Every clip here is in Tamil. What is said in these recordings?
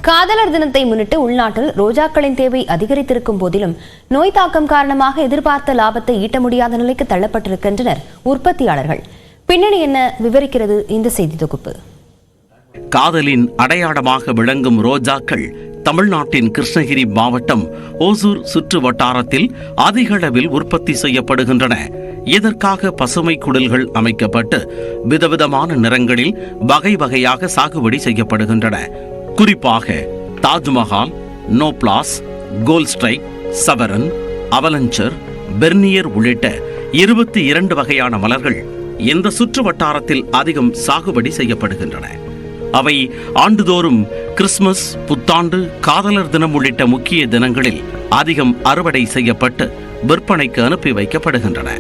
காதலர் தினத்தை முன்னிட்டு உள்நாட்டில் ரோஜாக்களின் தேவை அதிகரித்திருக்கும் போதிலும் நோய் தாக்கம் காரணமாக எதிர்பார்த்த லாபத்தை ஈட்ட முடியாத நிலைக்கு தள்ளப்பட்டிருக்கின்றனர் உற்பத்தியாளர்கள். பின்னணி என்ன விவரிக்கிறது இந்த செய்தி தொகுப்பு. காதலின் அடையாளமாக விளங்கும் ரோஜாக்கள் தமிழ்நாட்டின் கிருஷ்ணகிரி மாவட்டம் ஓசூர் சுற்று வட்டாரத்தில் அதிக அளவில் உற்பத்தி செய்யப்படுகின்றன. இதற்காக பசுமை குடில்கள் அமைக்கப்பட்டு விதவிதமான நிறங்களில் வகை வகையாக சாகுபடி செய்யப்படுகின்றன. குறிப்பாக தாஜ்மஹால், நோப்ளாஸ், கோல்ட் ஸ்ட்ரைக், சவரன், அவலஞ்சர், பெர்னியர் உள்ளிட்ட 22 வகையான மலர்கள் இந்த சுற்று வட்டாரத்தில் அதிகம் சாகுபடி செய்யப்படுகின்றன. அவை ஆண்டுதோறும் கிறிஸ்துமஸ், புத்தாண்டு, காதலர் தினம் உள்ளிட்ட முக்கிய தினங்களில் அதிகம் அறுவடை செய்யப்பட்டு விற்பனைக்கு அனுப்பி வைக்கப்படுகின்றன.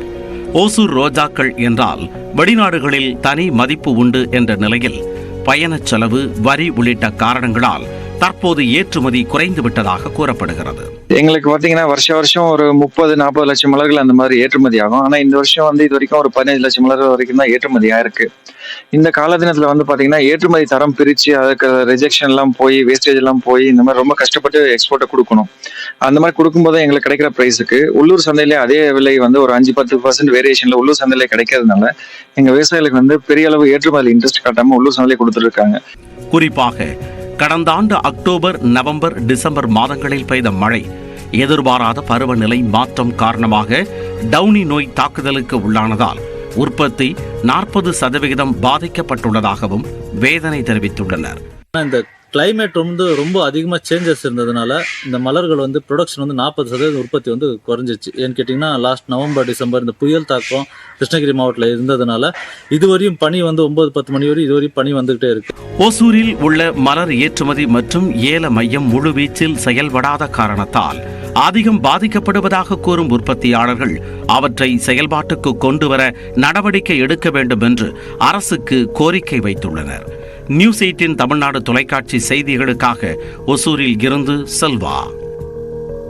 ஓசூர் ரோஜாக்கள் என்றால் வெளிநாடுகளில் தனி மதிப்பு உண்டு என்ற நிலையில் பயணச் செலவு, வரி உள்ளிட்ட காரணங்களால் தற்போது ஏற்றுமதி குறைந்து விட்டதாக கூறப்படுகிறது. எங்களுக்கு பாத்தீங்கன்னா வருஷம் ஒரு 30-40 லட்சம் மலர்கள் அந்த மாதிரி ஏற்றுமதி ஆகும். ஆனா இந்த வருஷம் இது வரைக்கும் ஒரு 15 லட்சம் மலர்கள் வரைக்கும் தான் ஏற்றுமதி ஆயிருக்கு. இந்த கால தினத்துல பாத்தீங்கன்னா ஏற்றுமதி தரம் பிரிச்சு அதுக்கு ரிஜெக்ஷன் எல்லாம் போய், வேஸ்டேஜ் எல்லாம் போய், இந்த மாதிரி ரொம்ப கஷ்டப்பட்டு எக்ஸ்போர்ட்டை கொடுக்கணும். அந்த மாதிரி கொடுக்கும்போது எங்களுக்கு கிடைக்கிற பிரைஸுக்கு உள்ளூர் சந்தையிலே அதே விலை ஒரு 5-10% வேரியேஷன்ல உள்ளூர் சந்தையில கிடைக்கிறதுனால எங்க விவசாயிகளுக்கு பெரிய அளவு ஏற்றுமதி இன்ட்ரெஸ்ட் காட்டாம உள்ளூர் சந்தையில கொடுத்துட்டு இருக்காங்க. குறிப்பாக கடந்த ஆண்டு அக்டோபர், நவம்பர், டிசம்பர் மாதங்களில் பெய்த மழை, எதிர்பாராத பருவநிலை மாற்றம் காரணமாக டவுனி நோய் தாக்குதலுக்கு உள்ளானதால் உற்பத்தி 40% பாதிக்கப்பட்டுள்ளதாகவும் வேதனை தெரிவித்துள்ளனர். இந்த கிளைமேட் ரொம்ப அதிகமாக சேஞ்சஸ் இருந்ததுனால இந்த மலர்கள் ப்ரொடக்ஷன் 40% உற்பத்தி குறைஞ்சிச்சு. ஏன்னு கேட்டிங்கன்னா லாஸ்ட் நவம்பர், டிசம்பர் இந்த புயல் தாக்கம் கிருஷ்ணகிரி மாவட்டத்தில் இருந்ததுனால இதுவரையும் பனி 9-10 மணி வரை இதுவரையும் பனி வந்துகிட்டே இருக்கு. ஓசூரில் உள்ள மலர் ஏற்றுமதி மற்றும் ஏல மையம் முழுவீச்சில் செயல்படாத காரணத்தால் அதிகம் பாதிக்கப்படுவதாக கூறும் உற்பத்தியாளர்கள் அவற்றை செயல்பாட்டுக்கு கொண்டு வர நடவடிக்கை எடுக்க வேண்டும் என்று அரசுக்கு கோரிக்கை வைத்துள்ளனர். நியூஸ் 18 தமிழ்நாடு தொலைக்காட்சி செய்திகளுக்காக ஒசூரில் இருந்து செல்வா.